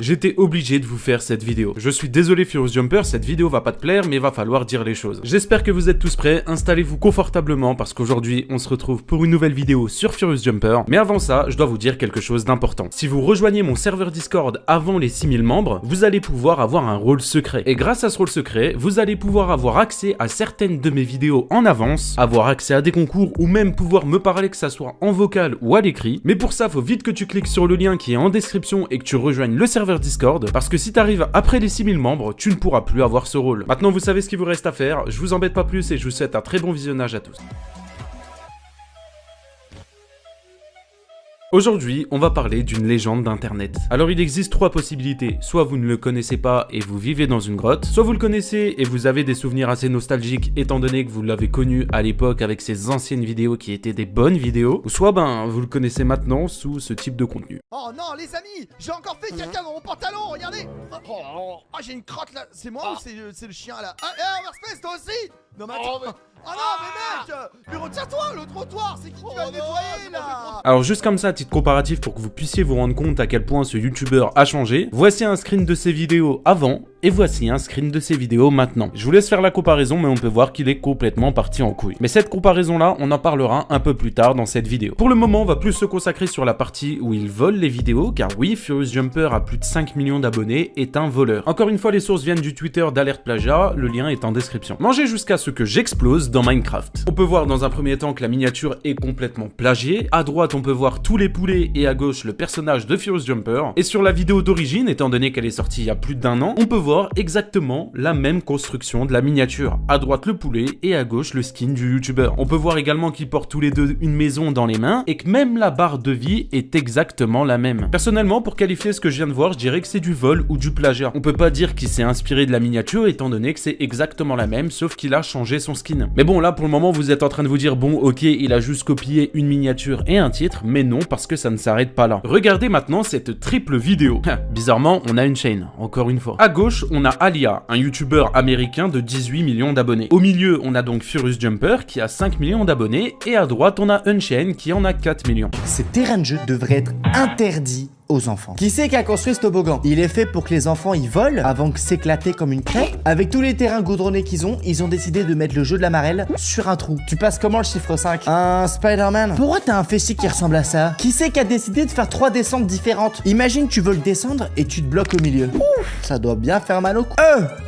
J'étais obligé de vous faire cette vidéo. Je suis désolé Furious Jumper, cette vidéo va pas te plaire, mais il va falloir dire les choses. J'espère que vous êtes tous prêts, installez-vous confortablement parce qu'aujourd'hui on se retrouve pour une nouvelle vidéo sur Furious Jumper. Mais avant ça, je dois vous dire quelque chose d'important. Si vous rejoignez mon serveur Discord avant les 6000 membres, vous allez pouvoir avoir un rôle secret. Et grâce à ce rôle secret, vous allez pouvoir avoir accès à certaines de mes vidéos en avance, avoir accès à des concours ou même pouvoir me parler que ça soit en vocal ou à l'écrit. Mais pour ça, faut vite que tu cliques sur le lien qui est en description et que tu rejoignes le serveur Discord parce que si t'arrives après les 6000 membres, tu ne pourras plus avoir ce rôle. Maintenant, vous savez ce qu'il vous reste à faire. Je vous embête pas plus et je vous souhaite un très bon visionnage à tous. Aujourd'hui, on va parler d'une légende d'internet. Alors il existe trois possibilités, soit vous ne le connaissez pas et vous vivez dans une grotte, soit vous le connaissez et vous avez des souvenirs assez nostalgiques étant donné que vous l'avez connu à l'époque avec ses anciennes vidéos qui étaient des bonnes vidéos, ou soit vous le connaissez maintenant sous ce type de contenu. Oh non les amis, j'ai encore fait caca dans mon pantalon, regardez. Oh, j'ai une crotte là, c'est moi ou c'est le chien là? Overspace toi aussi? Non mais attends. Oh non mais mec, mais retiens-toi, le trottoir, c'est qui va le nettoyer là? Alors juste comme ça, à titre comparatif pour que vous puissiez vous rendre compte à quel point ce youtubeur a changé, voici un screen de ses vidéos avant et voici un screen de ses vidéos maintenant. Je vous laisse faire la comparaison mais on peut voir qu'il est complètement parti en couille. Mais cette comparaison là, on en parlera un peu plus tard dans cette vidéo. Pour le moment, on va plus se consacrer sur la partie où il vole les vidéos car oui, Furious Jumper a plus de 5 millions d'abonnés, est un voleur. Encore une fois, les sources viennent du Twitter d'Alerte Plagiat, le lien est en description. Mangez jusqu'à ce que j'explose dans Minecraft. On peut voir dans un premier temps que la miniature est complètement plagiée. À droite, on peut voir tous les poulets et à gauche le personnage de Furious Jumper. Et sur la vidéo d'origine, étant donné qu'elle est sortie il y a plus d'1 an, on peut voir exactement la même construction de la miniature. À droite le poulet et à gauche le skin du youtubeur. On peut voir également qu'ils portent tous les deux une maison dans les mains et que même la barre de vie est exactement la même. Personnellement, pour qualifier ce que je viens de voir, je dirais que c'est du vol ou du plagiat. On peut pas dire qu'il s'est inspiré de la miniature étant donné que c'est exactement la même sauf qu'il a changé son skin. Mais bon, là pour le moment vous êtes en train de vous dire bon ok, il a juste copié une miniature et un titre, mais non parce que ça ne s'arrête pas là. Regardez maintenant cette triple vidéo. Bizarrement, on a une chaîne, encore une fois. À gauche, on a Alia, un youtubeur américain de 18 millions d'abonnés. Au milieu, on a donc Furious Jumper qui a 5 millions d'abonnés et à droite, on a Unchained qui en a 4 millions. Ces terrains de jeu devraient être interdits aux enfants. Qui c'est qui a construit ce toboggan? Il est fait pour que les enfants y volent avant que s'éclater comme une crêpe. Avec tous les terrains goudronnés qu'ils ont, ils ont décidé de mettre le jeu de la marelle sur un trou. Tu passes comment le chiffre 5? Un Spider-Man? Pourquoi t'as un fessier qui ressemble à ça? Qui c'est qui a décidé de faire 3 descentes différentes? Imagine tu veux le descendre et tu te bloques au milieu. Ouf, ça doit bien faire mal au cou.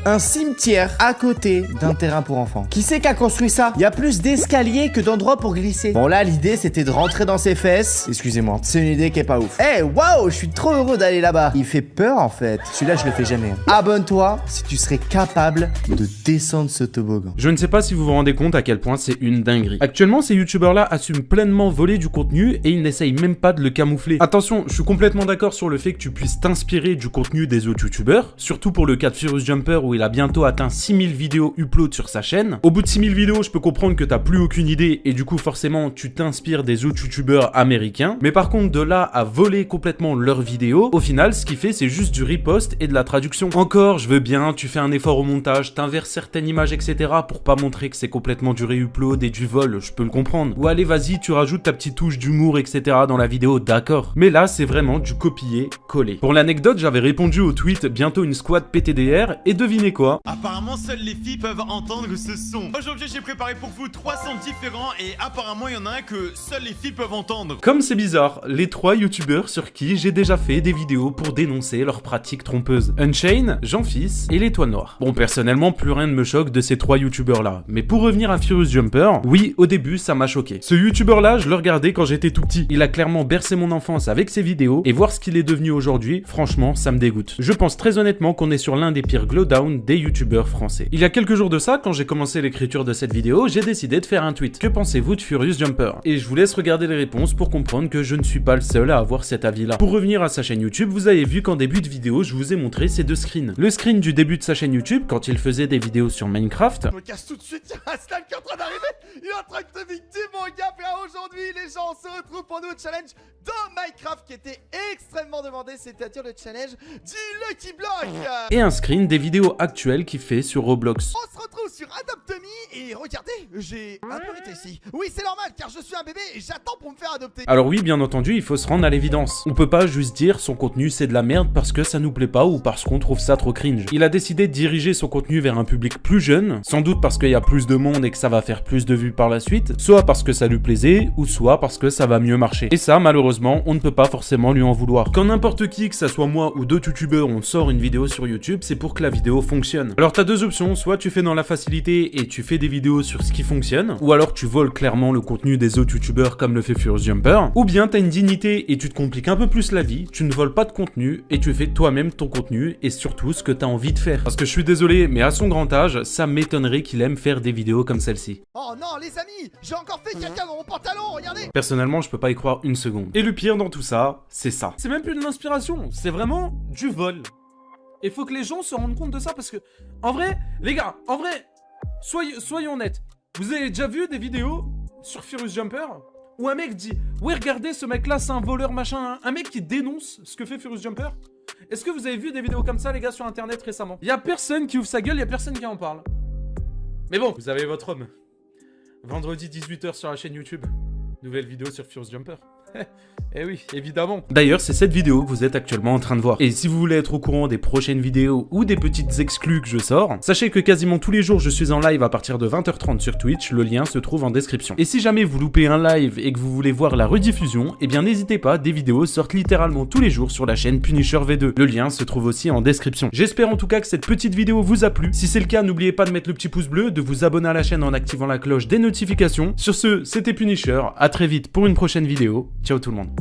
Un cimetière à côté d'un terrain pour enfants. Qui c'est qui a construit ça? Il y a plus d'escaliers que d'endroits pour glisser. Bon là, l'idée c'était de rentrer dans ses fesses. Excusez-moi, c'est une idée qui est pas ouf. Waouh, je suis trop heureux d'aller là-bas. Il fait peur en fait. Celui-là, je le fais jamais. Abonne-toi si tu serais capable de descendre ce toboggan. Je ne sais pas si vous vous rendez compte à quel point c'est une dinguerie. Actuellement, ces youtubeurs-là assument pleinement voler du contenu et ils n'essayent même pas de le camoufler. Attention, je suis complètement d'accord sur le fait que tu puisses t'inspirer du contenu des autres youtubeurs, surtout pour le cas de Furious Jumper où il a bientôt atteint 6000 vidéos upload sur sa chaîne. Au bout de 6000 vidéos, je peux comprendre que t'as plus aucune idée et du coup, forcément, tu t'inspires des autres youtubeurs américains. Mais par contre, de là à voler complètement leurs vidéos, au final, ce qu'il fait, c'est juste du repost et de la traduction. Encore, je veux bien, tu fais un effort au montage, t'inverses certaines images, etc. pour pas montrer que c'est complètement du réupload et du vol, je peux le comprendre. Ou allez, vas-y, tu rajoutes ta petite touche d'humour, etc. dans la vidéo, d'accord. Mais là, c'est vraiment du copier-coller. Pour l'anecdote, j'avais répondu au tweet bientôt une squad PTDR et devinez quoi? Apparemment, seules les filles peuvent entendre ce son. Aujourd'hui, j'ai préparé pour vous 3 sons différents et apparemment, il y en a un que seules les filles peuvent entendre. Comme c'est bizarre, les 3 youtubeurs sur qui j'ai déjà fait des vidéos pour dénoncer leurs pratiques trompeuses. Unchained, Jean-Fils et l'Étoile Noire. Bon, personnellement, plus rien ne me choque de ces 3 youtubeurs là. Mais pour revenir à Furious Jumper, oui, au début, ça m'a choqué. Ce youtubeur là, je le regardais quand j'étais tout petit. Il a clairement bercé mon enfance avec ses vidéos et voir ce qu'il est devenu aujourd'hui, franchement, ça me dégoûte. Je pense très honnêtement qu'on est sur l'un des pires glowdown des youtubeurs français. Il y a quelques jours de ça, quand j'ai commencé l'écriture de cette vidéo, j'ai décidé de faire un tweet. Que pensez-vous de Furious Jumper? Et je vous laisse regarder les réponses pour comprendre que je ne suis pas le seul à avoir cet avis là. Pour revenir à sa chaîne YouTube, vous avez vu qu'en début de vidéo, je vous ai montré ces deux screens. Le screen du début de sa chaîne YouTube, quand il faisait des vidéos sur Minecraft. Je me casse tout de suite, il y a un slam qui est en train d'arriver. Il est en train de te victime, mon gars. Et aujourd'hui, les gens se retrouvent pour nous au challenge de Minecraft qui était extrêmement demandé, c'est-à-dire le challenge du Lucky Block. Et un screen des vidéos actuelles qu'il fait sur Roblox. On se retrouve sur Adopt Me et regardez, j'ai un peu rétréci. Oui, c'est normal car je suis un bébé et j'attends pour me faire adopter. Alors oui, bien entendu, il faut se rendre à l'évidence. On peut pas pas juste dire son contenu c'est de la merde parce que ça nous plaît pas ou parce qu'on trouve ça trop cringe. Il a décidé de diriger son contenu vers un public plus jeune, sans doute parce qu'il y a plus de monde et que ça va faire plus de vues par la suite, soit parce que ça lui plaisait, ou soit parce que ça va mieux marcher. Et ça, malheureusement, on ne peut pas forcément lui en vouloir. Quand n'importe qui, que ça soit moi ou d'autres youtubeurs, on sort une vidéo sur YouTube, c'est pour que la vidéo fonctionne. Alors t'as deux options, soit tu fais dans la facilité et tu fais des vidéos sur ce qui fonctionne, ou alors tu voles clairement le contenu des autres youtubeurs comme le fait Furious Jumper, ou bien t'as une dignité et tu te compliques un peu plus la vie, tu ne voles pas de contenu et tu fais toi-même ton contenu et surtout ce que t'as envie de faire. Parce que je suis désolé, mais à son grand âge, ça m'étonnerait qu'il aime faire des vidéos comme celle-ci. Oh non, les amis, j'ai encore fait caca dans mon pantalon, regardez. Personnellement, je peux pas y croire une seconde. Et le pire dans tout ça, c'est ça. C'est même plus de l'inspiration, c'est vraiment du vol. Et faut que les gens se rendent compte de ça parce que, en vrai, les gars, en vrai, soyons honnêtes. Vous avez déjà vu des vidéos sur Furious Jumper où un mec dit « Ouais, regardez, ce mec-là, c'est un voleur, machin. » Un mec qui dénonce ce que fait Furious Jumper. Est-ce que vous avez vu des vidéos comme ça, les gars, sur Internet récemment? Y a personne qui ouvre sa gueule, y a personne qui en parle. Mais bon, vous avez votre homme. Vendredi 18h sur la chaîne YouTube. Nouvelle vidéo sur Furious Jumper. Eh oui, évidemment. D'ailleurs, c'est cette vidéo que vous êtes actuellement en train de voir. Et si vous voulez être au courant des prochaines vidéos ou des petites exclus que je sors, sachez que quasiment tous les jours, je suis en live à partir de 20h30 sur Twitch. Le lien se trouve en description. Et si jamais vous loupez un live et que vous voulez voir la rediffusion, eh bien n'hésitez pas, des vidéos sortent littéralement tous les jours sur la chaîne Punisher V2. Le lien se trouve aussi en description. J'espère en tout cas que cette petite vidéo vous a plu. Si c'est le cas, n'oubliez pas de mettre le petit pouce bleu, de vous abonner à la chaîne en activant la cloche des notifications. Sur ce, c'était Punisher. À très vite pour une prochaine vidéo. Ciao tout le monde.